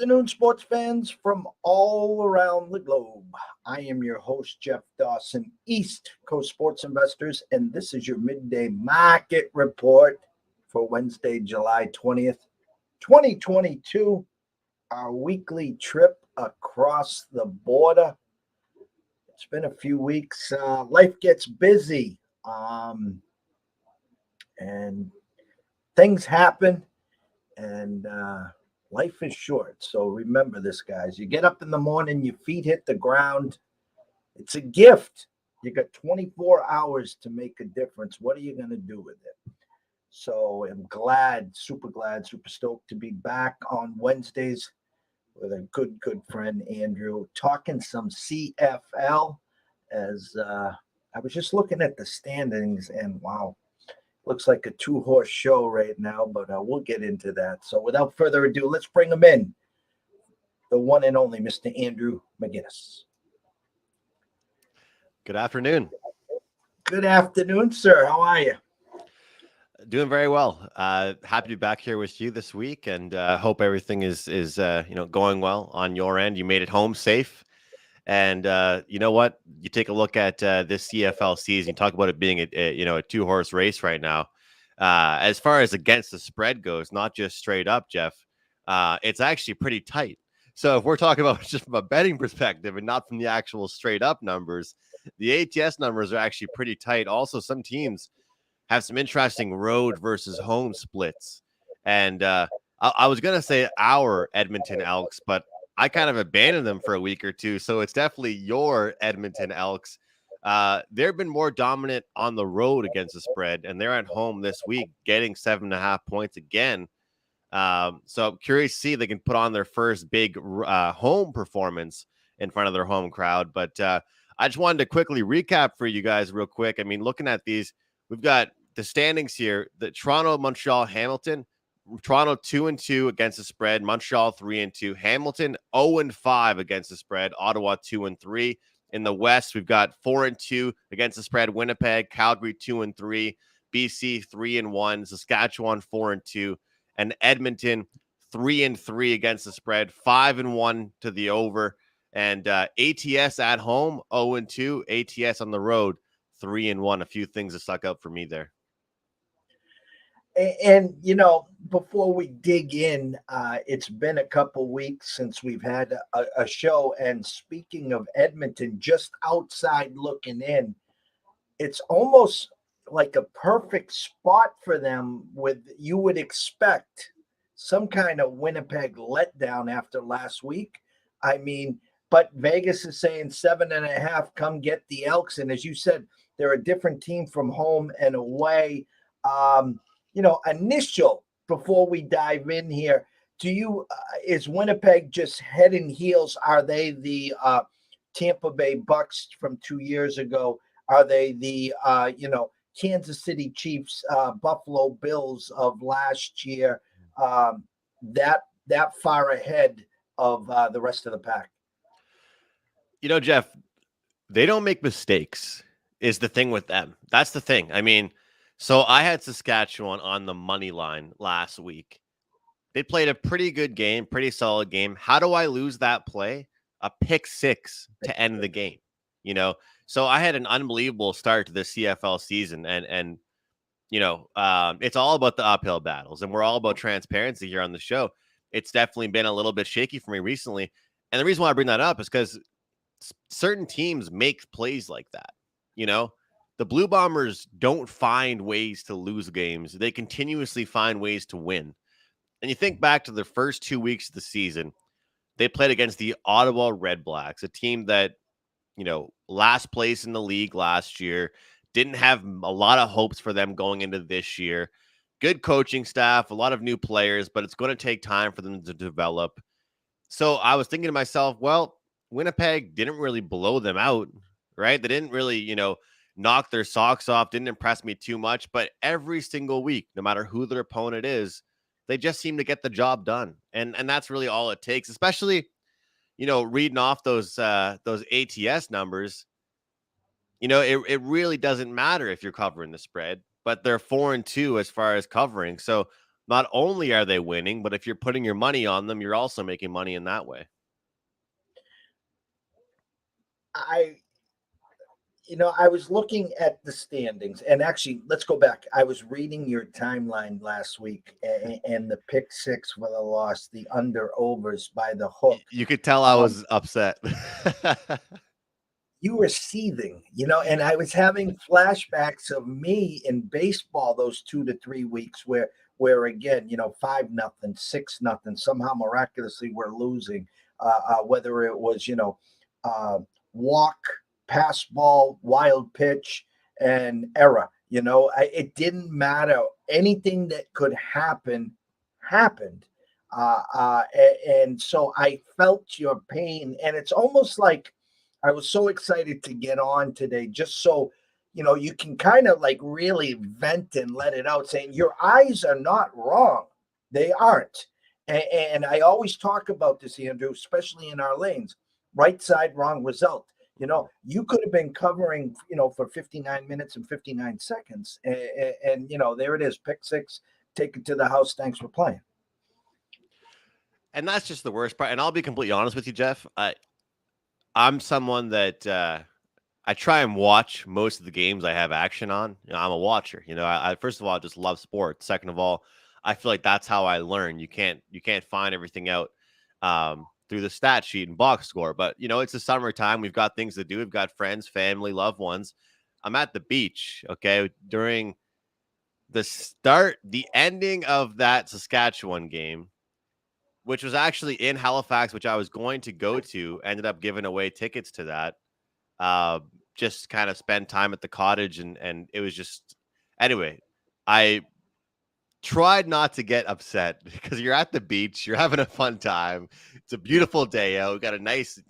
afternoon, sports fans from all around the globe. I am your host, Jeff Dawson, East Coast Sports Investors, and this is your midday market report for Wednesday, July 20th, 2022. Our weekly trip across the border. It's been a few weeks. Life gets busy, and things happen, and life is short. So remember this, guys. You get up in the morning, your feet hit the ground. It's a gift. You got 24 hours to make a difference. What are you going to do with it? So I'm glad, super stoked to be back on Wednesdays with a good friend, Andrew, talking some CFL. As I was just looking at the standings, and wow, looks like a two-horse show right now, but we'll get into that. So without further ado, let's bring him in, the one and only Mr. Andrew McInnis. Good afternoon. Good afternoon, sir. How are you? Doing very well. Happy to be back here with you this week, and hope everything is going well on your end. You made it home safe, and you know what? You take a look at this CFL season. You talk about it being a two-horse race right now. As far as against the spread goes, not just straight up, Jeff. It's actually pretty tight. So if we're talking about just from a betting perspective and not from the actual straight up numbers, the ATS numbers are actually pretty tight. Also, some teams have some interesting road versus home splits. And I was going to say our Edmonton Elks, but I kind of abandoned them for a week or two. So it's definitely your Edmonton Elks. They've been more dominant on the road against the spread, and they're at home this week getting 7.5 points again. So I'm curious to see if they can put on their first big home performance in front of their home crowd. But I just wanted to quickly recap for you guys real quick. I mean, looking at these, we've got the standings here: the Toronto, Montreal, Hamilton. Toronto 2-2 against the spread. Montreal 3-2. Hamilton 0-5 against the spread. Ottawa 2-3. In the West, we've got 4-2 against the spread. Winnipeg, Calgary 2-3. BC 3-1. Saskatchewan 4-2. And Edmonton 3-3 against the spread. 5-1 to the over. And ATS at home 0-2. ATS on the road 3-1. A few things that stuck out for me there. And before we dig in, it's been a couple weeks since we've had a show. And speaking of Edmonton, just outside looking in, it's almost like a perfect spot for them. You would expect some kind of Winnipeg letdown after last week. I mean, but Vegas is saying 7.5. Come get the Elks, and as you said, they're a different team from home and away. Initial, before we dive in here, is Winnipeg just head and heels? Are they the Tampa Bay Bucks from 2 years ago? Are they the Kansas City Chiefs, Buffalo Bills of last year? That far ahead of the rest of the pack? Jeff, they don't make mistakes is the thing with them. That's the thing. I mean, so I had Saskatchewan on the money line last week. They played a pretty good game, pretty solid game. How do I lose that play? A pick six to end the game, So I had an unbelievable start to the CFL season, and it's all about the uphill battles, and we're all about transparency here on the show. It's definitely been a little bit shaky for me recently, and the reason why I bring that up is because certain teams make plays like that, The Blue Bombers don't find ways to lose games. They continuously find ways to win. And you think back to the first 2 weeks of the season, they played against the Ottawa Red Blacks, a team that, last place in the league last year, didn't have a lot of hopes for them going into this year. Good coaching staff, a lot of new players, but it's going to take time for them to develop. So I was thinking to myself, well, Winnipeg didn't really blow them out, right? They didn't really, knock their socks off, didn't impress me too much, but every single week, no matter who their opponent is, they just seem to get the job done. And that's really all it takes, especially, reading off those ATS numbers. It really doesn't matter if you're covering the spread, but they're 4-2 as far as covering. So not only are they winning, but if you're putting your money on them, you're also making money in that way. I I was looking at the standings, and actually, let's go back. I was reading your timeline last week, and the pick six for the loss, the under overs by the hook. You could tell I was upset. You were seething, and I was having flashbacks of me in baseball those 2 to 3 weeks where again, 5-0, 6-0, somehow miraculously we're losing. Whether it was, uh, walk, pass ball, wild pitch, and error. It didn't matter. Anything that could happen happened. And so I felt your pain, and it's almost like I was so excited to get on today, just so you can kind of like really vent and let it out, saying your eyes are not wrong. They aren't. And I always talk about this, Andrew, especially in our lanes. Right side, wrong result. You could have been covering, for 59 minutes and 59 seconds. And there it is, pick six, take it to the house. Thanks for playing. And that's just the worst part. And I'll be completely honest with you, Jeff. I'm someone that I try and watch most of the games I have action on. I'm a watcher. I first of all, I just love sports. Second of all, I feel like that's how I learn. You can't find everything out through the stat sheet and box score. But it's the summertime. We've got things to do. We've got friends, family, loved ones. I'm at the beach. Okay, during the ending of that Saskatchewan game, which was actually in Halifax, which I was going to go to, ended up giving away tickets to that. Just kind of spend time at the cottage, and it was just anyway. I tried not to get upset because you're at the beach, you're having a fun time. It's a beautiful day out. We got a nice,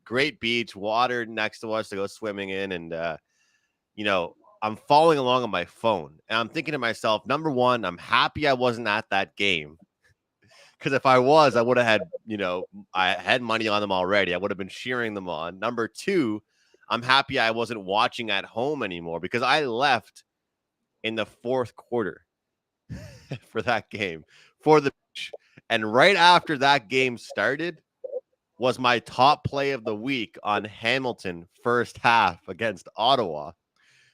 great beach, water next to us to go swimming in, and I'm following along on my phone, and I'm thinking to myself, number one, I'm happy I wasn't at that game. Because if I was, I would have had, I had money on them already. I would have been cheering them on. Number two, I'm happy I wasn't watching at home anymore because I left in the fourth quarter for that game for the beach. And right after that game started was my top play of the week on Hamilton first half against Ottawa,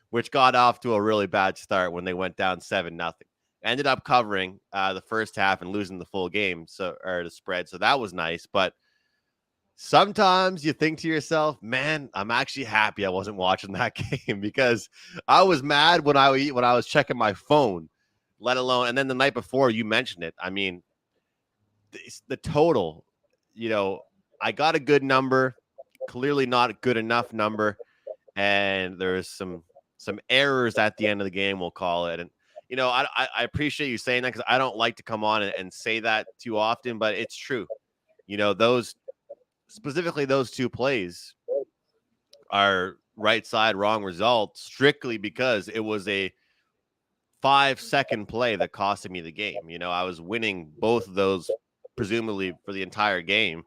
which got off to a really bad start when they went down 7-0. Ended up covering the first half and losing the full game, or the spread. So that was nice. But sometimes you think to yourself, man, I'm actually happy I wasn't watching that game because I was mad when I was checking my phone, let alone. And then the night before, you mentioned it. I mean, the total, I got a good number, clearly not a good enough number. And there's some errors at the end of the game, we'll call it. And I appreciate you saying that because I don't like to come on and say that too often, but it's true. Those specifically those two plays are right side, wrong result strictly because it was a 5-second play that costed me the game. I was winning both of those presumably for the entire game,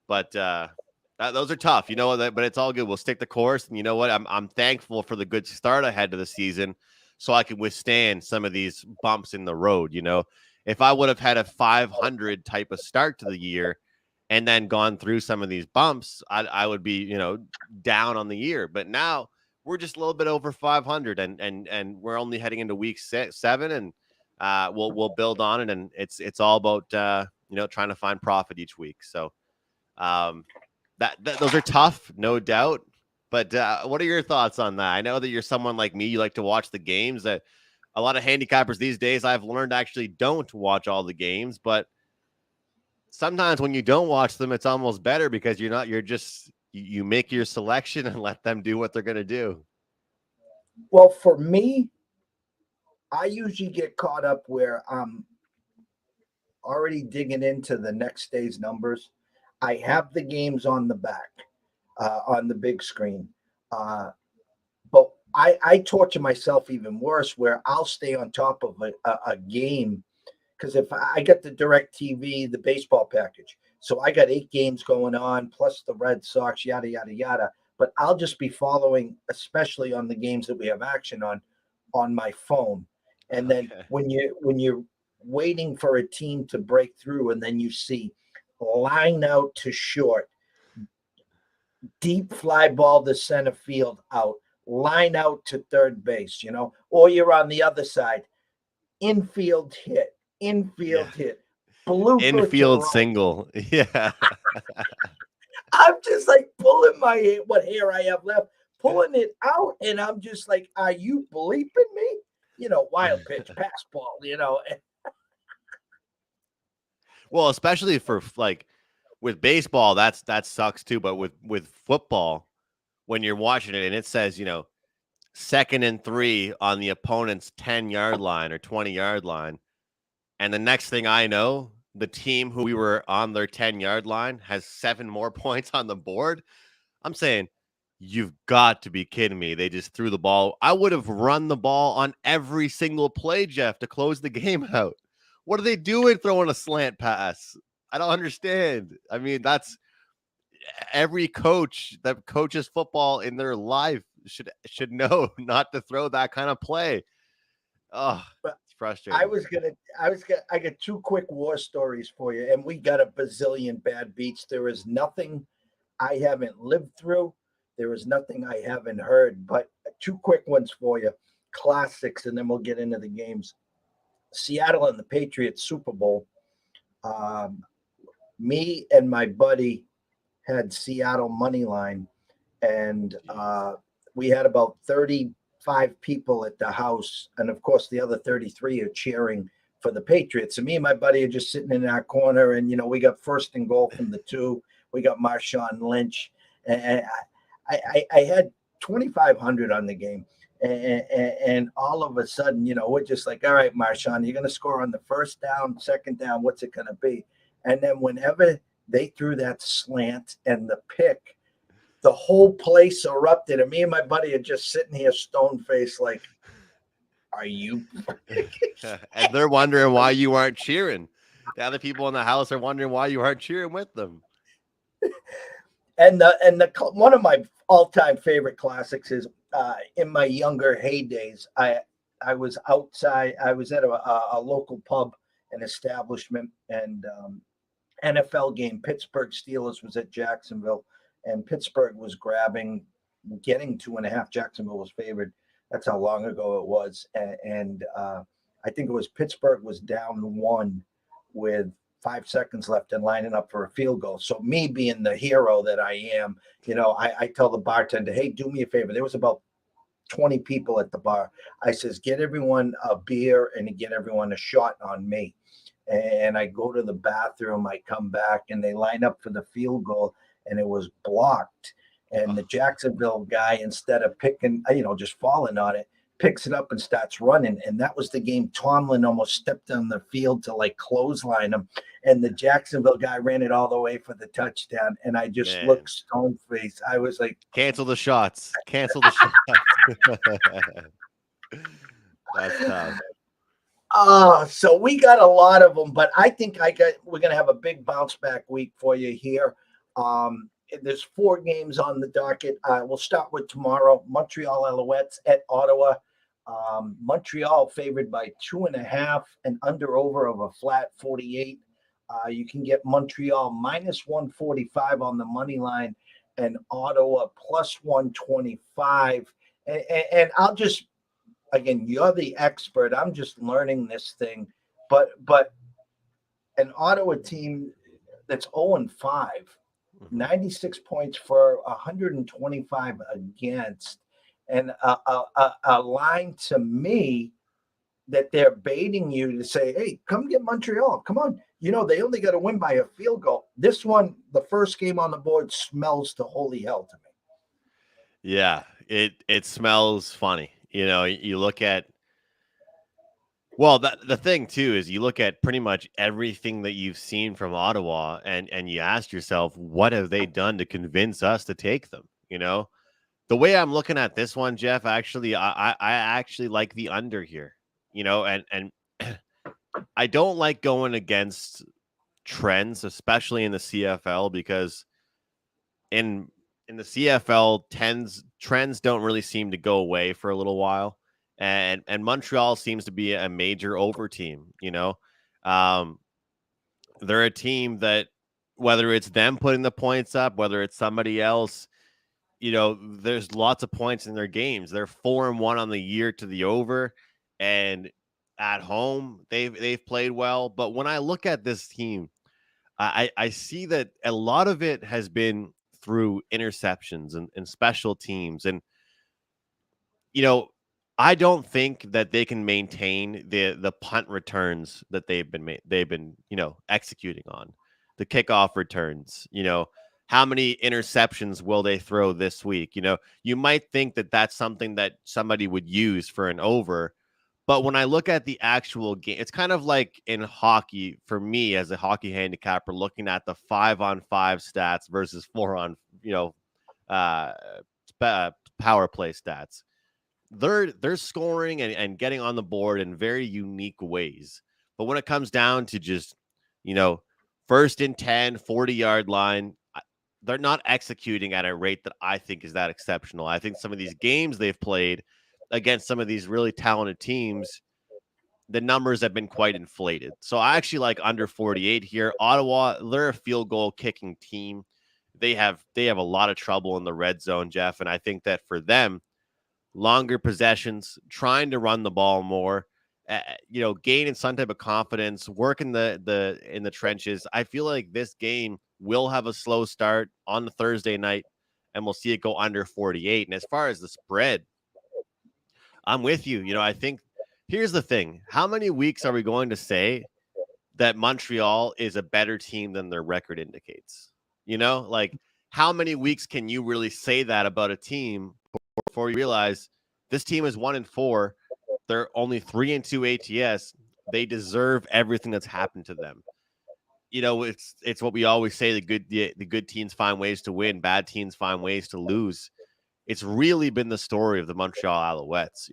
but those are tough, but it's all good. We'll stick the course. And you know what? I'm thankful for the good start I had to the season so I could withstand some of these bumps in the road. If I would have had a 500 type of start to the year and then gone through some of these bumps, I would be, down on the year. But now we're just a little bit over 500 and we're only heading into week 7 and we'll build on it. And it's all about, trying to find profit each week. So, that those are tough, no doubt. But what are your thoughts on that? I know that you're someone like me. You like to watch the games. That a lot of handicappers these days, I've learned, actually don't watch all the games. But sometimes when you don't watch them, it's almost better because you make your selection and let them do what they're going to do. Well, for me, I usually get caught up where I'm already digging into the next day's numbers. I have the games on the back, on the big screen. But I torture myself even worse where I'll stay on top of a game because if I get the Direct TV, the baseball package, so I got 8 games going on plus the Red Sox, yada yada yada. But I'll just be following, especially on the games that we have action on my phone. And then when you waiting for a team to break through, and then you see line out to short, deep fly ball to center field out, line out to third base, or you're on the other side, infield hit, Yeah. blooper to Infield right. single. Yeah. I'm just like pulling my hair, what hair I have left, pulling it out, and I'm just like, are you bleeping me? Wild pitch, pass ball, Well, especially for like with baseball, that sucks too. But with football, when you're watching it and it says, 2nd and 3 on the opponent's 10-yard line or 20-yard line, and the next thing I know, the team who we were on their 10-yard line has 7 more points on the board. I'm saying, you've got to be kidding me. They just threw the ball. I would have run the ball on every single play, Jeff, to close the game out. What are they doing throwing a slant pass? I don't understand. I mean, that's every coach that coaches football in their life should know not to throw that kind of play. Oh, it's frustrating. I got 2 quick war stories for you, and we got a bazillion bad beats. There is nothing I haven't lived through. There is nothing I haven't heard, but 2 quick ones for you, classics, and then we'll get into the games. Seattle and the Patriots Super Bowl. Me and my buddy had Seattle money line, and we had about 35 people at the house, and of course the other 33 are cheering for the Patriots. And me and my buddy are just sitting in our corner, and we got 1st and goal from the 2. We got Marshawn Lynch, and I had 2,500 on the game. And all of a sudden, we're just like, all right, Marshawn, you're going to score on the 1st down, 2nd down. What's it going to be? And then whenever they threw that slant and the pick, the whole place erupted. And me and my buddy are just sitting here stone-faced like, are you? And they're wondering why you aren't cheering. The other people in the house are wondering why you aren't cheering with them. And one of my all-time favorite classics is in my younger heydays. I was outside. I was at a local pub, an establishment, and NFL game. Pittsburgh Steelers was at Jacksonville, and Pittsburgh was getting 2.5. Jacksonville was favored. That's how long ago it was, and I think it was Pittsburgh was down 1 with 5 seconds left and lining up for a field goal. So me being the hero that I am, I tell the bartender, hey, do me a favor. There was about 20 people at the bar. I says, get everyone a beer and get everyone a shot on me. And I go to the bathroom, I come back, and they line up for the field goal, and it was blocked. And the Jacksonville guy, instead of picking, just falling on it, picks it up and starts running. And that was the game Tomlin almost stepped on the field to like clothesline him. And the Jacksonville guy ran it all the way for the touchdown. And I just looked stone faced. I was like, cancel the shots. Cancel the shots. That's tough. So we got a lot of them, but I think we're going to have a big bounce back week for you here. There's 4 games on the docket. We'll start with tomorrow. Montreal Alouettes at Ottawa. Montreal favored by 2.5 and under over of a flat 48. You can get Montreal minus 145 on the money line and Ottawa plus 125. And I'll just, again, you're the expert. I'm just learning this thing. But an Ottawa team that's 0-5, 96 points for 125 against, and a line to me that they're baiting you to say, hey, come get Montreal. Come on. They only got to win by a field goal. This one, the first game on the board, smells to holy hell to me. Yeah, it smells funny. You look at, well, the thing too is you look at pretty much everything that you've seen from Ottawa and you ask yourself, what have they done to convince us to take them? The way I'm looking at this one, Jeff, actually, I actually like the under here, and I don't like going against trends, especially in the CFL, because in the CFL, trends don't really seem to go away for a little while. And Montreal seems to be a major over team, Um, they're a team that, whether it's them putting the points up, whether it's somebody else, there's lots of points in their games. They're 4-1 on the year to the over, and at home they've played well. But when I look at this team, I see that a lot of it has been through interceptions and special teams. And, you know, I don't think that they can maintain the punt returns that they've been executing on, the kickoff returns. How many interceptions will they throw this week? You might think that that's something that somebody would use for an over, but when I look at the actual game, it's kind of like in hockey for me as a hockey handicapper, looking at the 5-on-5 stats versus 4 on, uh, power play stats. They're scoring and getting on the board in very unique ways. But when it comes down to just, you know, first and 10, 40-yard line, they're not executing at a rate that I think is that exceptional. I think some of these games they've played against some of these really talented teams, the numbers have been quite inflated. So I actually like under 48 here. Ottawa, they're a field goal kicking team. They have a lot of trouble in the red zone, Jeff, and I think that for them, longer possessions, trying to run the ball more, gaining some type of confidence, working the in the trenches. I feel like this game will have a slow start on the Thursday night, and we'll see it go under 48. And as far as the spread, I'm with you. I think here's the thing: how many weeks are we going to say that Montreal is a better team than their record indicates? Like how many weeks can you really say that about a team before you realize this team is 1-4? They're only 3-2 ATS. They deserve everything that's happened to them. It's what we always say: the good teams find ways to win, bad teams find ways to lose. It's really been the story of the Montreal Alouettes.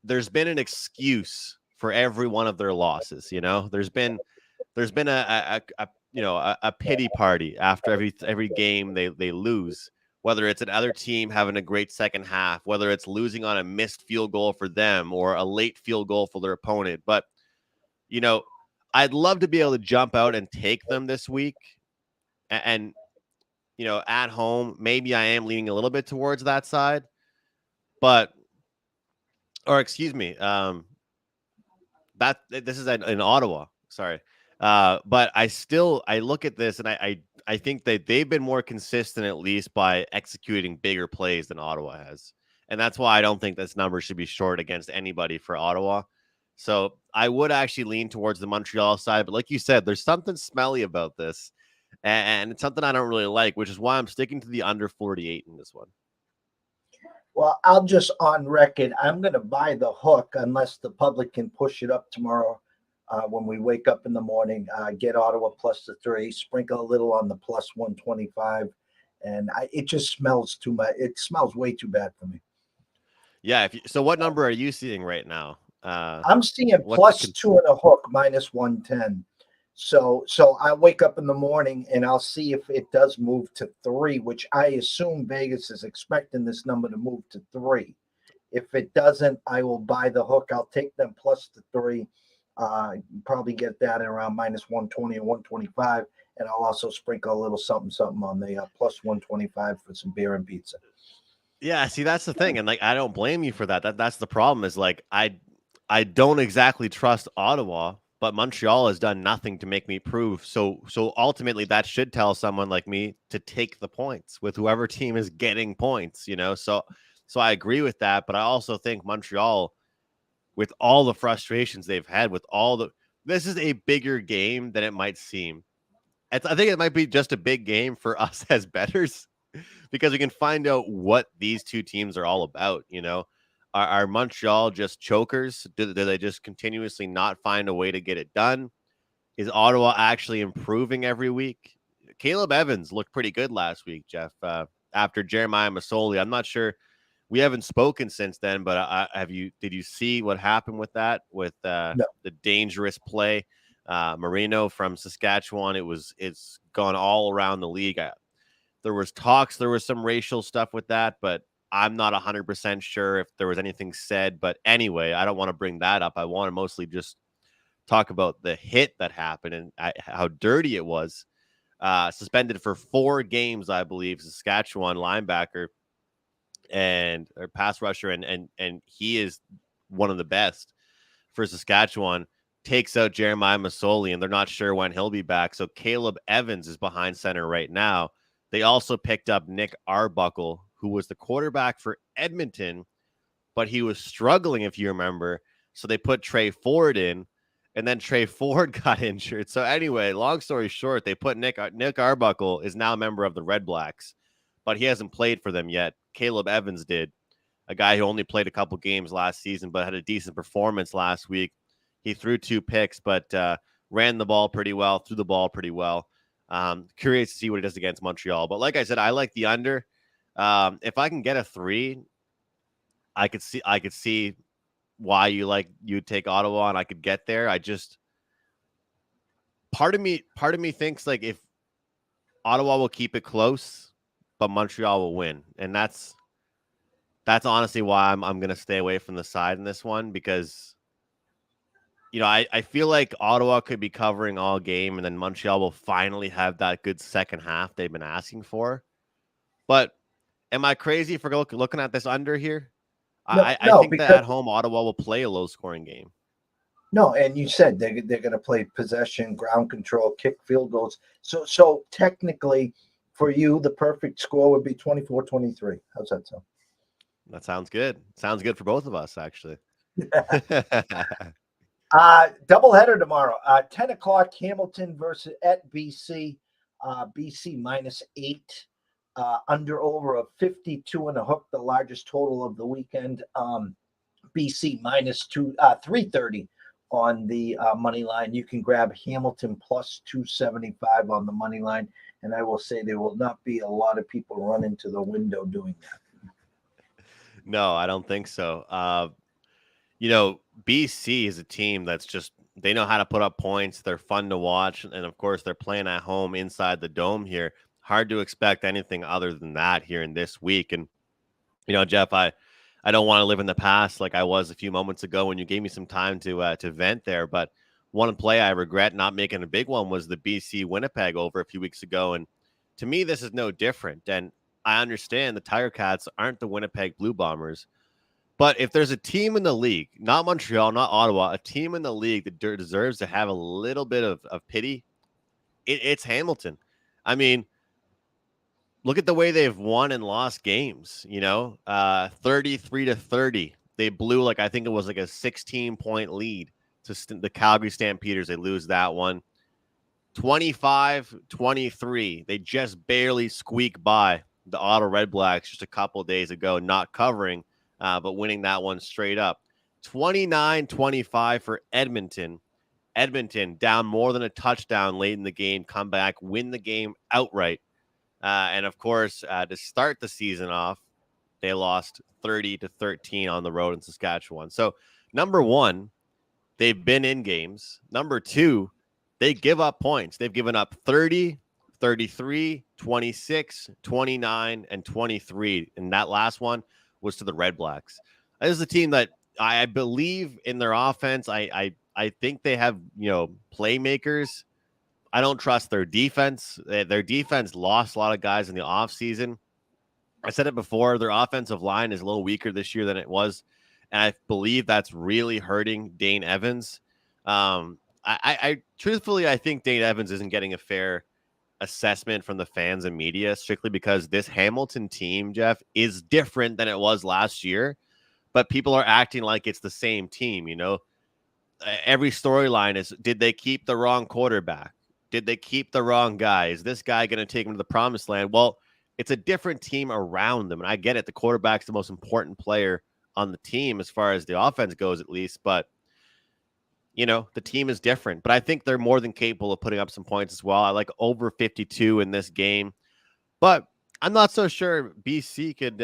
There's been an excuse for every one of their losses. There's been a pity party after every game they lose, whether it's another team having a great second half, whether it's losing on a missed field goal for them or a late field goal for their opponent. But I'd love to be able to jump out and take them this week, and at home maybe I am leaning a little bit towards that side, but or excuse me, that this is in Ottawa. Sorry. But I look at this and I think that they've been more consistent, at least by executing bigger plays than Ottawa has. And that's why I don't think this number should be short against anybody for Ottawa. So I would actually lean towards the Montreal side. But like you said, there's something smelly about this. And it's something I don't really like, which is why I'm sticking to the under 48 in this one. Well, I'll just on record, I'm going to buy the hook unless the public can push it up tomorrow when we wake up in the morning. Get Ottawa plus the 3, sprinkle a little on the plus 125. And it just smells too much. It smells way too bad for me. Yeah. So what number are you seeing right now? I'm seeing plus 2 and a hook, minus 110. So I wake up in the morning and I'll see if it does move to 3, which I assume Vegas is expecting this number to move to 3. If it doesn't, I will buy the hook. I'll take them plus the 3. Probably get that at around minus 120 or 125. And I'll also sprinkle a little something on the plus 125 for some beer and pizza. Yeah, see, that's the thing. And like, I don't blame you for that. That's the problem is like, I don't exactly trust Ottawa, but Montreal has done nothing to make me prove. So ultimately that should tell someone like me to take the points with whoever team is getting points, So I agree with that. But I also think Montreal, with all the frustrations they've had, this is a bigger game than it might seem. I think it might be just a big game for us as bettors because we can find out what these two teams are all about, Are Montreal just chokers? Do they just continuously not find a way to get it done? Is Ottawa actually improving every week? Caleb Evans looked pretty good last week, Jeff, after Jeremiah Masoli. I'm not sure. We haven't spoken since then, but did you see what happened with that, with No. the dangerous play? Marino from Saskatchewan, it's gone all around the league. There was some racial stuff with that, but I'm not 100% sure if there was anything said. But anyway, I don't want to bring that up. I want to mostly just talk about the hit that happened and how dirty it was. Suspended for 4 games, I believe, Saskatchewan linebacker and or pass rusher, and he is one of the best for Saskatchewan. Takes out Jeremiah Masoli, and they're not sure when he'll be back. So Caleb Evans is behind center right now. They also picked up Nick Arbuckle, who was the quarterback for Edmonton, but he was struggling, if you remember. So they put Trey Ford in, and then Trey Ford got injured. So anyway, long story short, they put Nick Arbuckle is now a member of the Red Blacks, but he hasn't played for them yet. Caleb Evans did, a guy who only played a couple games last season, but had a decent performance last week. He threw 2 picks, but ran the ball pretty well, threw the ball pretty well. Curious to see what he does against Montreal. But like I said, I like the under. If I can get a 3, I could see why you take Ottawa, and I could get there. I just part of me thinks like if Ottawa will keep it close, but Montreal will win, and that's honestly why I'm going to stay away from the side in this one, because I feel like Ottawa could be covering all game, and then Montreal will finally have that good second half they've been asking for. But am I crazy for looking at this under here? I think that at home Ottawa will play a low-scoring game. No, and you said they're going to play possession, ground control, kick field goals. So technically, for you, the perfect score would be 24-23. How's that sound? That sounds good. Sounds good for both of us, actually. Doubleheader tomorrow. 10 o'clock, Hamilton versus at BC. BC -8. Under over of 52 and a hook, the largest total of the weekend. BC -330 on the money line. You can grab Hamilton +275 on the money line. And I will say there will not be a lot of people running to the window doing that. No, I don't think so. BC is a team that's just, they know how to put up points. They're fun to watch. And of course, they're playing at home inside the dome here. Hard to expect anything other than that here in this week. And, Jeff, I don't want to live in the past like I was a few moments ago when you gave me some time to vent there. But one play I regret not making a big one was the BC Winnipeg over a few weeks ago. And to me, this is no different. And I understand the Tiger Cats aren't the Winnipeg Blue Bombers. But if there's a team in the league, not Montreal, not Ottawa, a team in the league that deserves to have a little bit of pity, it's Hamilton. I mean, look at the way they've won and lost games, 33-30. They blew I think it was a 16-point lead to the Calgary Stampeders. They lose that one. 25-23. They just barely squeak by the Ottawa Red Blacks just a couple of days ago, not covering, but winning that one straight up. 29-25 for Edmonton. Edmonton down more than a touchdown late in the game, come back, win the game outright. And of course, to start the season off, they lost 30-13 on the road in Saskatchewan. So, number one, they've been in games. Number two, they give up points. They've given up 30, 33, 26, 29, and 23. And that last one was to the Red Blacks. This is a team that I believe in their offense. I think they have, playmakers. I don't trust their defense. Their defense lost a lot of guys in the offseason. I said it before, their offensive line is a little weaker this year than it was. And I believe that's really hurting Dane Evans. I truthfully, I think Dane Evans isn't getting a fair assessment from the fans and media, strictly because this Hamilton team, Jeff, is different than it was last year. But people are acting like it's the same team, Every storyline is, did they keep the wrong quarterback? Did they keep the wrong guy? Is this guy going to take them to the promised land? Well, it's a different team around them. And I get it. The quarterback's the most important player on the team as far as the offense goes, at least. But, the team is different. But I think they're more than capable of putting up some points as well. I like over 52 in this game. But I'm not so sure BC could,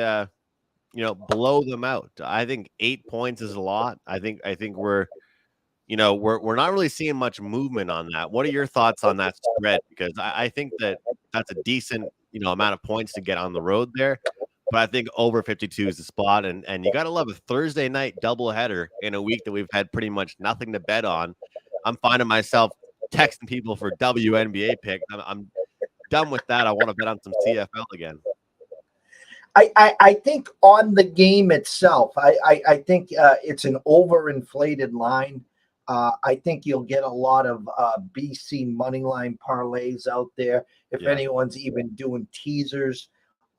blow them out. I think 8 points is a lot. I think we're not really seeing much movement on that. What are your thoughts on that spread? Because I think that's a decent, amount of points to get on the road there. But I think over 52 is the spot. And you got to love a Thursday night doubleheader in a week that we've had pretty much nothing to bet on. I'm finding myself texting people for WNBA picks. I'm done with that. I want to bet on some CFL again. I think on the game itself, I think it's an overinflated line. I think you'll get a lot of BC money line parlays out there. If anyone's even doing teasers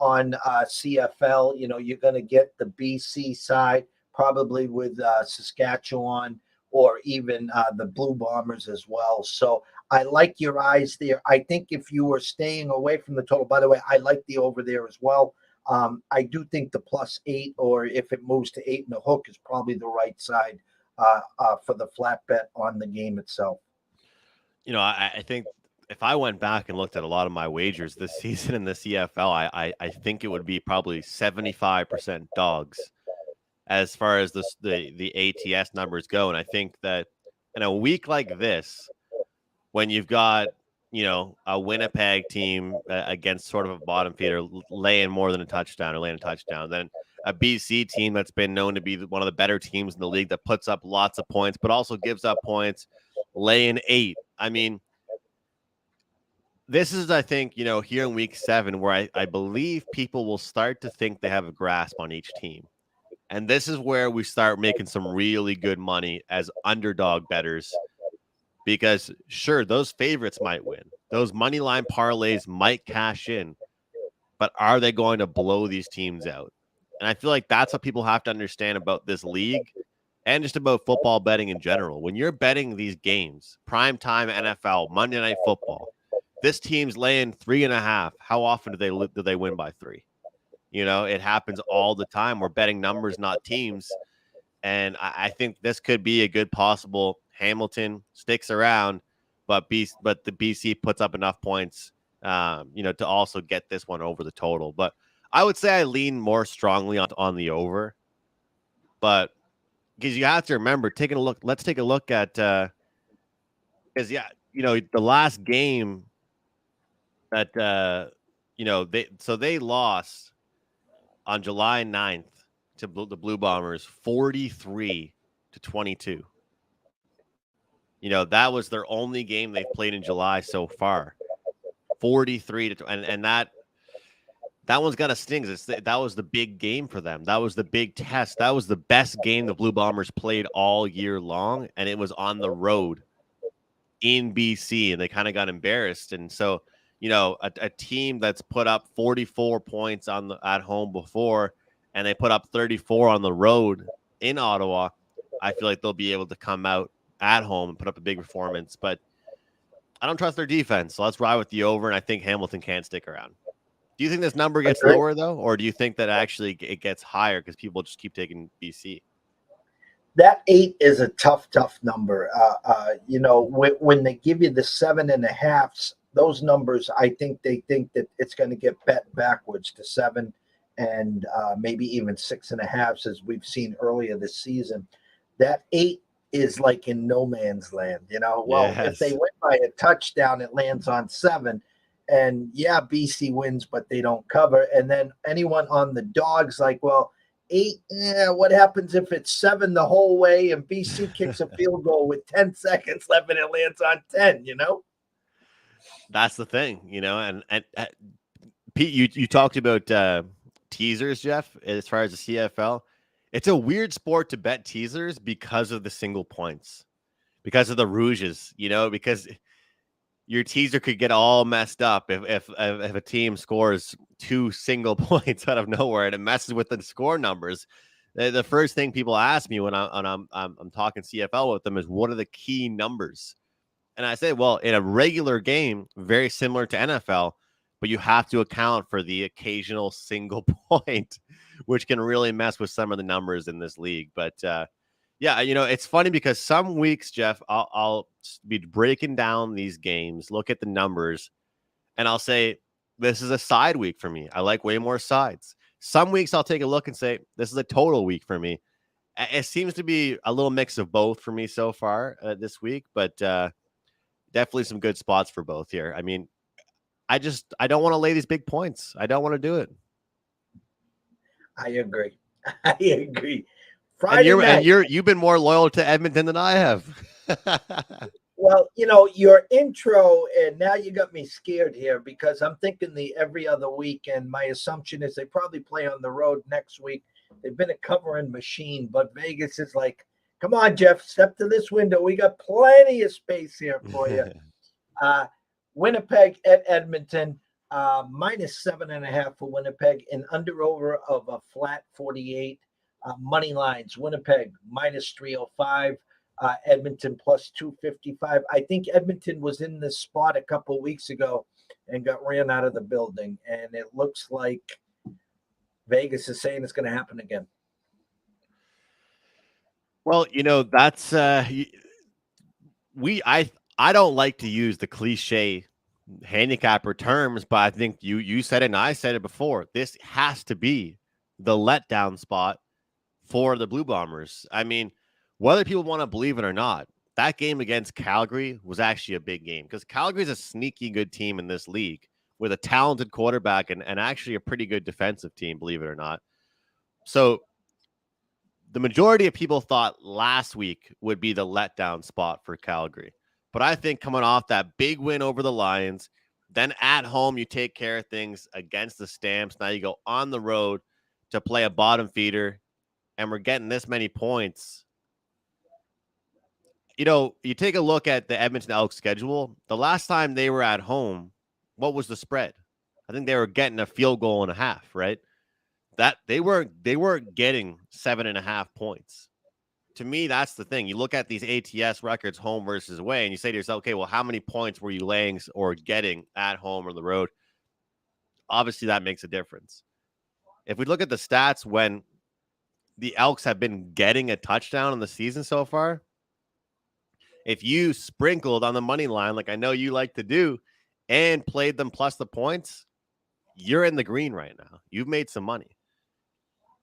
on CFL, you're going to get the BC side, probably with Saskatchewan or even the Blue Bombers as well. So I like your eyes there. I think if you were staying away from the total, by the way, I like the over there as well. I do think the +8, or if it moves to 8 and a hook, is probably the right side for the flat bet on the game itself. I think if I went back and looked at a lot of my wagers this season in the CFL, I think it would be probably 75% dogs as far as the ATS numbers go. And I think that in a week like this, when you've got a Winnipeg team against sort of a bottom feeder laying more than a touchdown or laying a touchdown, then a BC team that's been known to be one of the better teams in the league that puts up lots of points, but also gives up points, laying 8. I mean, this is, I think, here in week 7, where I believe people will start to think they have a grasp on each team. And this is where we start making some really good money as underdog bettors. Because sure, those favorites might win. Those money line parlays might cash in, but are they going to blow these teams out? And I feel like that's what people have to understand about this league and just about football betting in general. When you're betting these games, primetime NFL, Monday Night Football, this team's laying 3.5. How often do they win by 3? It happens all the time. We're betting numbers, not teams. And I think this could be a good possible. Hamilton sticks around, but the BC puts up enough points, to also get this one over the total. But I would say I lean more strongly on the over. But because you have to remember, let's take a look at because the last game that they lost on July 9th to the Blue Bombers 43-22. That was their only game they've played in July so far. 43 and that one's gonna sting. That was the big game for them. That was the big test. That was the best game the Blue Bombers played all year long, and it was on the road in BC, and they kind of got embarrassed. And so, a team that's put up 44 points at home before, and they put up 34 on the road in Ottawa, I feel like they'll be able to come out at home and put up a big performance. But I don't trust their defense, so let's ride with the over, and I think Hamilton can't stick around. Do you think this number gets lower, though, or do you think that actually it gets higher because people just keep taking BC? That 8 is a tough number. When they give you the 7.5s, those numbers, I think they think that it's going to get bet backwards to 7 and maybe even 6.5s, as we've seen earlier this season. That 8 is like in no man's land. If they win by a touchdown, it lands on 7. And BC wins, but they don't cover. And then anyone on the dogs, like, 8, what happens if it's 7 the whole way and BC kicks a field goal with 10 seconds left and it lands on 10, That's the thing, and Pete, you talked about teasers, Jeff, as far as the CFL. It's a weird sport to bet teasers because of the single points, because of the rouges, because your teaser could get all messed up if a team scores 2 single points out of nowhere and it messes with the score numbers. The first thing people ask me when I'm talking CFL with them is, what are the key numbers? And I say, well, in a regular game, very similar to NFL, but you have to account for the occasional single point, which can really mess with some of the numbers in this league. But it's funny because some weeks, Jeff, I'll be breaking down these games, look at the numbers, and I'll say, this is a side week for me. I like way more sides. Some weeks I'll take a look and say, this is a total week for me. It seems to be a little mix of both for me so far this week, but definitely some good spots for both here. I mean, I don't want to lay these big points. I don't want to do it. I agree. Friday night. You've been more loyal to Edmonton than I have. Well, your intro, and now you got me scared here because I'm thinking the every other week, and my assumption is they probably play on the road next week. They've been a covering machine, but Vegas is like, come on, Jeff, step to this window. We got plenty of space here for you. Uh, Winnipeg at Edmonton, minus 7.5 for Winnipeg, and under over of a flat 48. Money lines, Winnipeg minus 305. Edmonton plus 255. I think Edmonton was in this spot a couple of weeks ago and got ran out of the building. And it looks like Vegas is saying it's going to happen again. Well, that's I don't like to use the cliche handicapper terms, but I think you said it and I said it before. This has to be the letdown spot for the Blue Bombers. I mean, whether people want to believe it or not, that game against Calgary was actually a big game because Calgary is a sneaky good team in this league with a talented quarterback and actually a pretty good defensive team, believe it or not. So the majority of people thought last week would be the letdown spot for Calgary. But I think coming off that big win over the Lions, then at home, you take care of things against the Stamps. Now you go on the road to play a bottom feeder, and we're getting this many points. You take a look at the Edmonton Elks schedule. The last time they were at home, what was the spread? I think they were getting a field goal and a half, right? That they weren't getting 7.5 points. To me, that's the thing. You look at these ATS records, home versus away, and you say to yourself, okay, well, how many points were you laying or getting at home or the road? Obviously, that makes a difference. If we look at the stats when the Elks have been getting a touchdown in the season so far, if you sprinkled on the money line, like I know you like to do, and played them plus the points, you're in the green right now. You've made some money.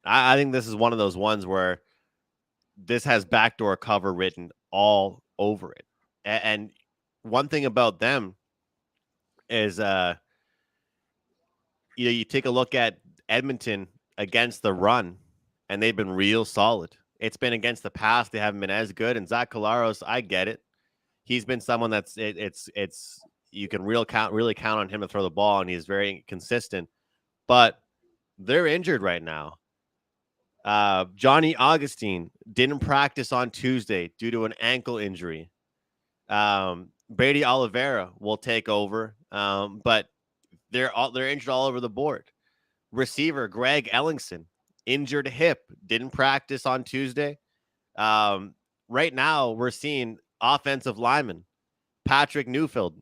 I think this is one of those ones where this has backdoor cover written all over it. And one thing about them is, you take a look at Edmonton against the run, and they've been real solid. It's been against the pass. They haven't been as good. And Zach Collaros, I get it. He's been someone that's you can really count on him to throw the ball, and he's very consistent. But they're injured right now. Johnny Augustine didn't practice on Tuesday due to an ankle injury. Brady Oliveira will take over, but they're injured all over the board. Receiver Greg Ellingson, injured hip, didn't practice on Tuesday. Right now, we're seeing offensive lineman Patrick Newfield.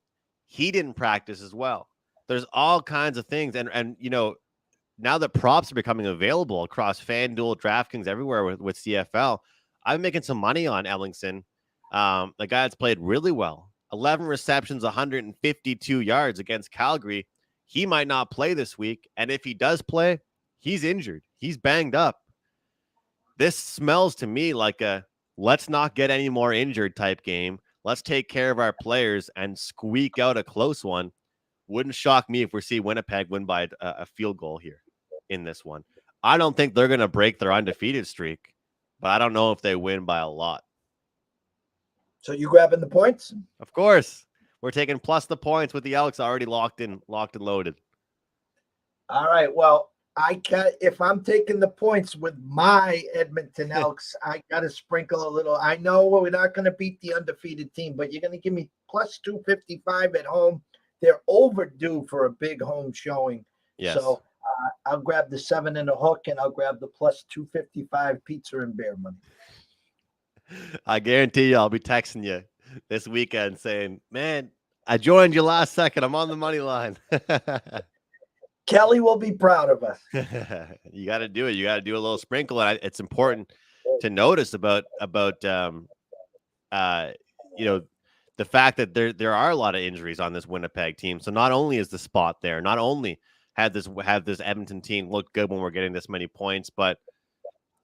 He didn't practice as well. There's all kinds of things, and now that props are becoming available across FanDuel, DraftKings, everywhere with CFL, I'm making some money on Ellingson, the guy that's played really well. 11 receptions, 152 yards against Calgary. He might not play this week, and if he does play, he's injured. He's banged up. This smells to me like a let's not get any more injured type game. Let's take care of our players and squeak out a close one. Wouldn't shock me if we see Winnipeg win by a field goal here in this one. I don't think they're going to break their undefeated streak, but I don't know if they win by a lot. So you grabbing the points? Of course. We're taking plus the points with the Elks already locked and loaded. All right. Well, if I'm taking the points with my Edmonton Elks, I got to sprinkle a little. I know we're not going to beat the undefeated team, but you're going to give me plus 255 at home. They're overdue for a big home showing. Yes. So I'll grab the 7 and a hook, and I'll grab the plus 255 pizza and beer money. I guarantee you I'll be texting you this weekend saying, man, I joined you last second. I'm on the money line. Kelly will be proud of us. You got to do it. You got to do a little sprinkle. And it's important to notice about the fact that there are a lot of injuries on this Winnipeg team. So not only is the spot there, not only have this Edmonton team look good when we're getting this many points, but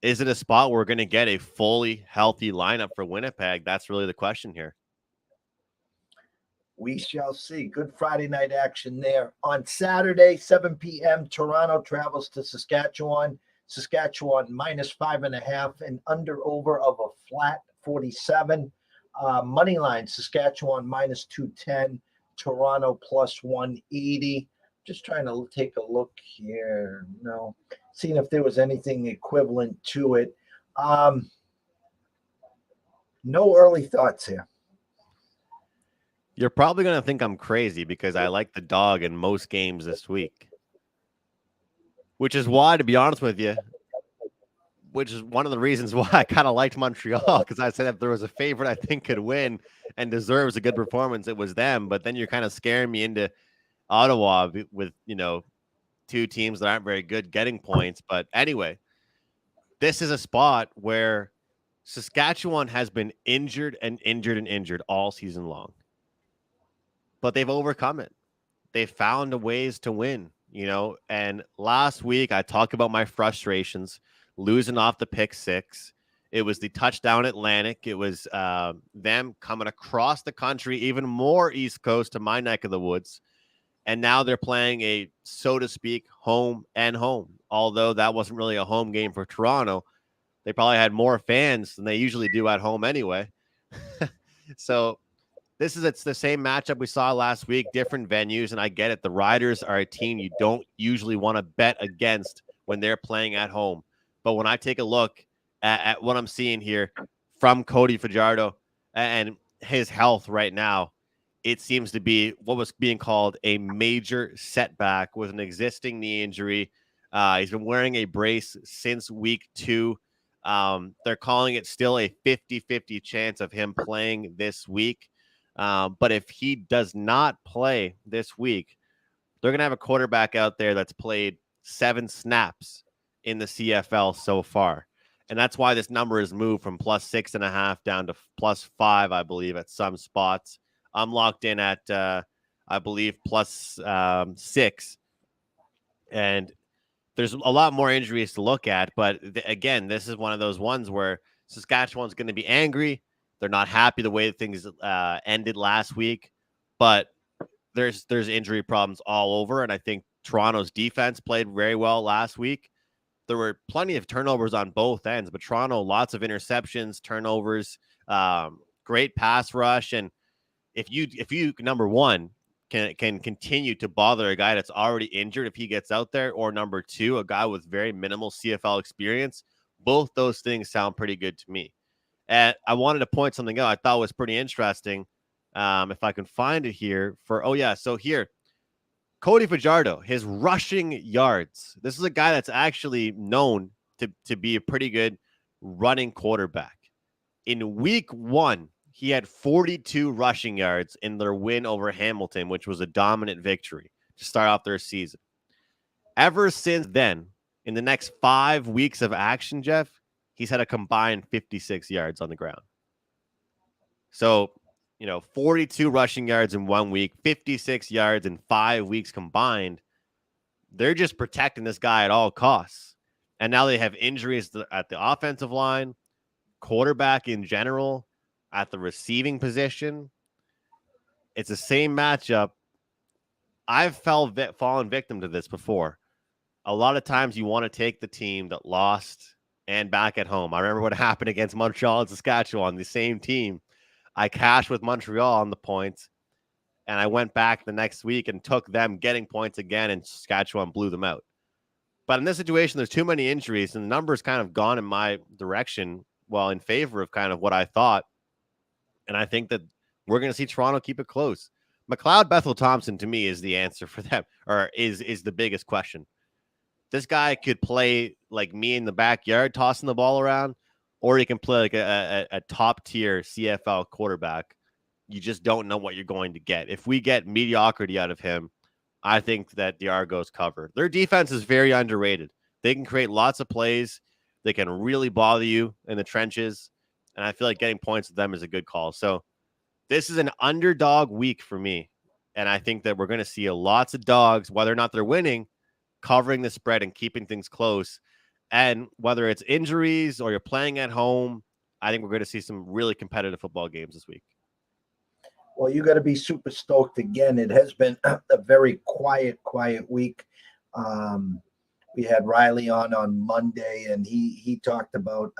is it a spot where we're going to get a fully healthy lineup for Winnipeg? That's really the question here. We shall see. Good Friday night action there. On Saturday, 7 p.m., Toronto travels to Saskatchewan. Saskatchewan minus 5.5 and under over of a flat 47. Money line, Saskatchewan minus 210, Toronto plus 180. Just trying to take a look here. No, seeing if there was anything equivalent to it. No early thoughts here. You're probably going to think I'm crazy because I like the dog in most games this week, which is why, to be honest with you, which is one of the reasons why I kind of liked Montreal, because I said if there was a favorite I think could win and deserves a good performance, it was them. But then you're kind of scaring me into Ottawa with, two teams that aren't very good getting points. But anyway, this is a spot where Saskatchewan has been injured and injured and injured all season long. But they've overcome it. They found ways to win, and last week I talked about my frustrations losing off the pick six. It was the touchdown Atlantic. It was them coming across the country, even more East Coast to my neck of the woods. And now they're playing a, so to speak, home and home. Although that wasn't really a home game for Toronto. They probably had more fans than they usually do at home anyway. So it's the same matchup we saw last week, different venues, and I get it. The Riders are a team you don't usually want to bet against when they're playing at home. But when I take a look at what I'm seeing here from Cody Fajardo and his health right now, it seems to be what was being called a major setback with an existing knee injury. He's been wearing a brace since week 2. They're calling it still a 50-50 chance of him playing this week. But if he does not play this week, they're going to have a quarterback out there that's played 7 snaps in the CFL so far. And that's why this number has moved from plus 6.5 down to plus 5, I believe, at some spots. I'm locked in at, I believe, plus 6. And there's a lot more injuries to look at. But again, this is one of those ones where Saskatchewan's going to be angry. They're not happy the way things ended last week. But there's injury problems all over. And I think Toronto's defense played very well last week. There were plenty of turnovers on both ends, but Toronto, lots of interceptions, turnovers, great pass rush. And if you number one, can continue to bother a guy that's already injured if he gets out there, or number 2, a guy with very minimal CFL experience, both those things sound pretty good to me. And I wanted to point something out I thought was pretty interesting. If I can find it here so here, Cody Fajardo, his rushing yards. This is a guy that's actually known to be a pretty good running quarterback. In week 1, he had 42 rushing yards in their win over Hamilton, which was a dominant victory to start off their season. Ever since then, in the next 5 weeks of action, Jeff, he's had a combined 56 yards on the ground. So, 42 rushing yards in 1 week, 56 yards in 5 weeks combined. They're just protecting this guy at all costs. And now they have injuries at the offensive line, quarterback in general, at the receiving position. It's the same matchup. I've fallen victim to this before. A lot of times you want to take the team that lost and back at home. I remember what happened against Montreal and Saskatchewan, the same team. I cashed with Montreal on the points, and I went back the next week and took them getting points again, and Saskatchewan blew them out. But in this situation, there's too many injuries, and the numbers kind of gone in my direction, in favor of kind of what I thought. And I think that we're going to see Toronto keep it close. McLeod Bethel-Thompson, to me, is the answer for them, or is the biggest question. This guy could play like me in the backyard, tossing the ball around, or he can play like a top-tier CFL quarterback. You just don't know what you're going to get. If we get mediocrity out of him, I think that the Argos cover. Their defense is very underrated. They can create lots of plays. They can really bother you in the trenches. And I feel like getting points with them is a good call. So this is an underdog week for me. And I think that we're going to see lots of dogs, whether or not they're winning, covering the spread and keeping things close. And whether it's injuries or you're playing at home, I think we're going to see some really competitive football games this week. Well, you got to be super stoked again. It has been a very quiet week. We had Riley on Monday, and he talked about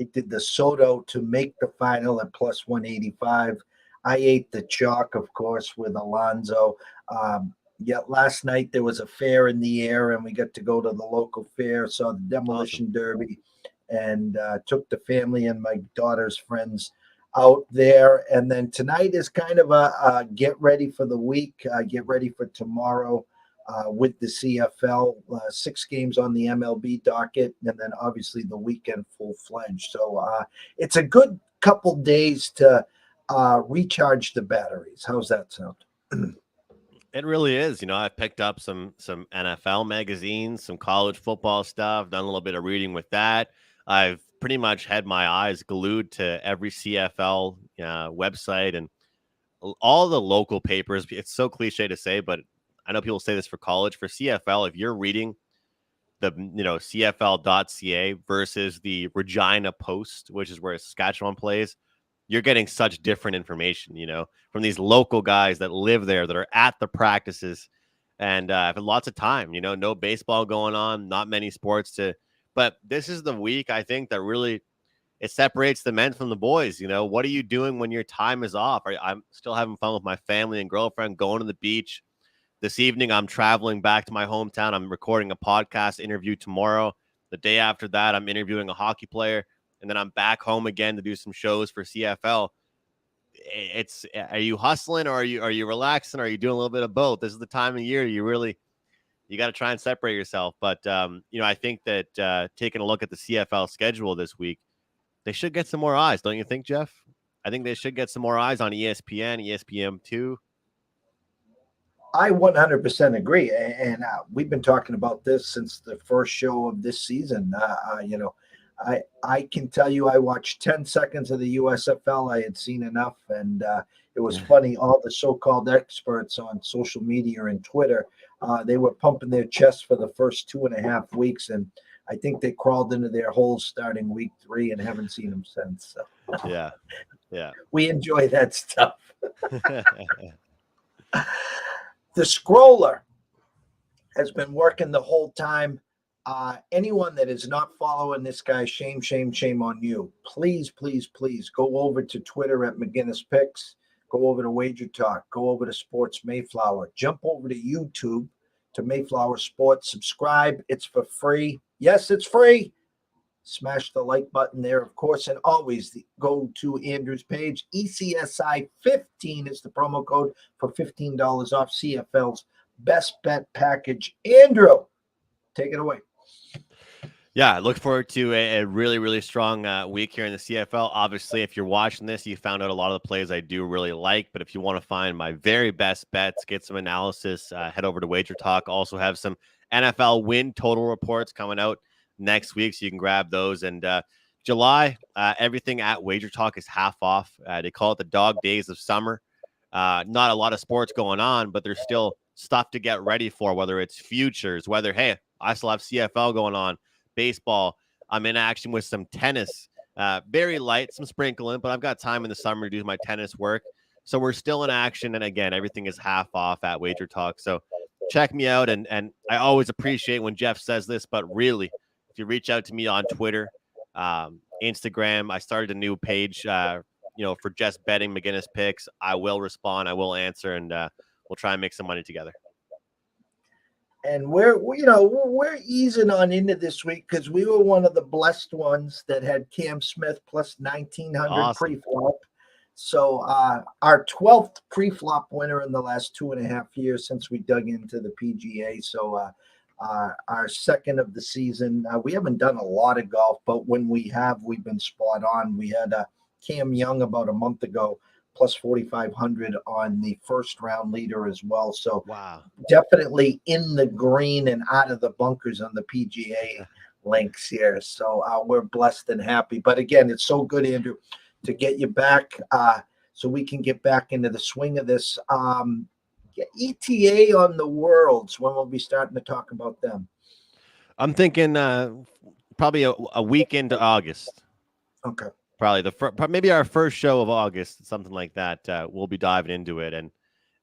He did the Soto to make the final at plus 185. I ate the chalk, of course, with Alonzo. Yet last night there was a fair in the air, and we got to go to the local fair, saw the demolition derby, and took the family and my daughter's friends out there. And then tonight is kind of a get ready for the week, get ready for tomorrow with the CFL. 6 games on the MLB docket, and then obviously the weekend full-fledged. So it's a good couple days to recharge the batteries. How's that sound? It really is. I've picked up some NFL magazines, some college football stuff, done a little bit of reading with that. I've pretty much had my eyes glued to every CFL website and all the local papers. It's so cliche to say, but I know people say this for college. For CFL, if you're reading the CFL.ca versus the Regina Post, which is where Saskatchewan plays, you're getting such different information, from these local guys that live there, that are at the practices, and have lots of time. No baseball going on, not many sports but this is the week, I think, that really it separates the men from the boys. What are you doing when your time is off? I'm still having fun with my family and girlfriend, going to the beach. This evening, I'm traveling back to my hometown. I'm recording a podcast interview tomorrow. The day after that, I'm interviewing a hockey player. And then I'm back home again to do some shows for CFL. Are you hustling, or are you relaxing, or are you doing a little bit of both? This is the time of year you got to try and separate yourself. But I think that taking a look at the CFL schedule this week, they should get some more eyes, don't you think, Jeff? I think they should get some more eyes on ESPN, ESPN2. I 100% agree, and we've been talking about this since the first show of this season. I can tell you I watched 10 seconds of the USFL. I had seen enough, and it was funny. All the so-called experts on social media and Twitter, they were pumping their chests for the first 2.5 weeks, and I think they crawled into their holes starting week 3 and haven't seen them since. So. Yeah. We enjoy that stuff. The scroller has been working the whole time. Anyone that is not following this guy, shame on you. Please go over to Twitter at McInnis Picks. Go over to Wager Talk. Go over to Sports Mayflower. Jump over to YouTube to Mayflower Sports. Subscribe. It's for free. Yes, it's free. Smash the like button there, of course, and always go to Andrew's page. ECSI15 is the promo code for $15 off CFL's best bet package. Andrew, take it away. Yeah, I look forward to a really, really strong week here in the CFL. Obviously, if you're watching this, you found out a lot of the plays I do really like. But if you want to find my very best bets, get some analysis, head over to Wager Talk. Also have some NFL win total reports coming out next week, so you can grab those. And July, everything at Wager Talk is half off. They call it the dog days of summer. Not a lot of sports going on, but there's still stuff to get ready for, whether it's futures, hey, I still have CFL going on, baseball. I'm in action with some tennis, very light, some sprinkling, but I've got time in the summer to do my tennis work. So we're still in action. And again, everything is half off at Wager Talk. So check me out. And I always appreciate when Jeff says this, but really, if you reach out to me on Twitter, Instagram, I started a new page, for just betting McInnis Picks. I will respond. I will answer, and we'll try and make some money together. And we're easing on into this week because we were one of the blessed ones that had Cam Smith plus 1,900 awesome. Pre-flop. So our 12th pre-flop winner in the last 2.5 years since we dug into the PGA. So our second of the season. We haven't done a lot of golf, but when we have, we've been spot on. We had Cam Young about a month ago, plus 4,500 on the first round leader as well. So wow, definitely in the green and out of the bunkers on the PGA links here. So we're blessed and happy. But again, it's so good, Andrew, to get you back so we can get back into the swing of this. ETA on the Worlds, when we'll be starting to talk about them? I'm thinking probably a week into August. Okay. Probably maybe our first show of August, something like that. We'll be diving into it, and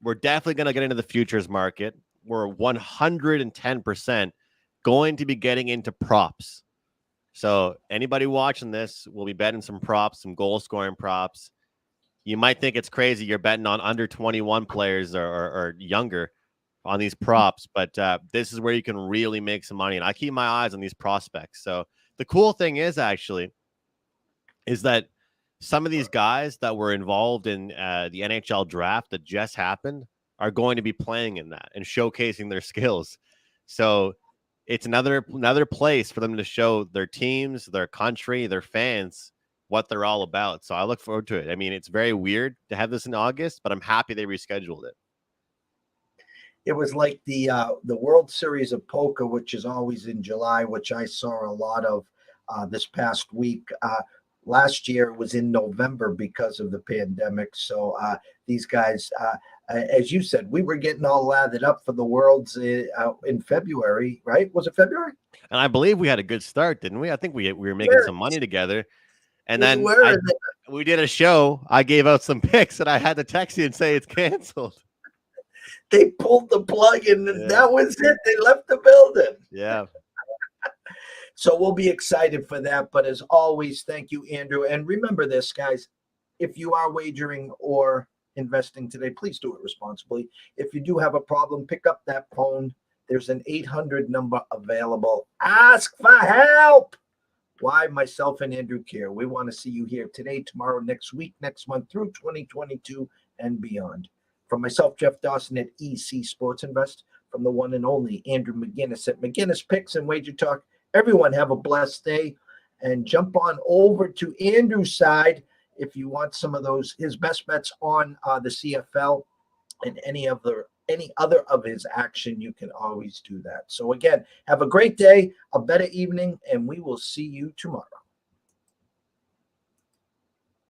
we're definitely going to get into the futures market. We're 110% going to be getting into props. So anybody watching this will be betting some props, some goal scoring props. You might think it's crazy you're betting on under 21 players or younger on these props, but this is where you can really make some money. And I keep my eyes on these prospects. So the cool thing is that some of these guys that were involved in the NHL draft that just happened are going to be playing in that and showcasing their skills. So it's another place for them to show their teams, their country, their fans what they're all about. So I look forward to it. I mean, it's very weird to have this in August, but I'm happy they rescheduled it. It was like the World Series of Poker, which is always in July, which I saw a lot of this past week. Last year was in November because of the pandemic. So these guys, as you said, we were getting all lathered up for the Worlds in February, right? Was it February? And I believe we had a good start, didn't we? I think we were making some money together. And then we did a show. I gave out some picks, and I had to text you and say it's canceled. They pulled the plug, and that was it. They left the building. Yeah. So we'll be excited for that. But as always, thank you, Andrew. And remember this, guys. If you are wagering or investing today, please do it responsibly. If you do have a problem, pick up that phone. There's an 800 number available. Ask for help. Why? Myself and Andrew care. We want to see you here today, tomorrow, next week, next month, through 2022 and beyond. From myself, Jeff Dawson at EC Sports Invest, from the one and only Andrew McInnis at McInnis Picks and Wager Talk. Everyone have a blessed day, and jump on over to Andrew's side if you want some of his best bets on the CFL and any other of his action. You can always do that. So again, have a great day, a better evening, and we will see you tomorrow.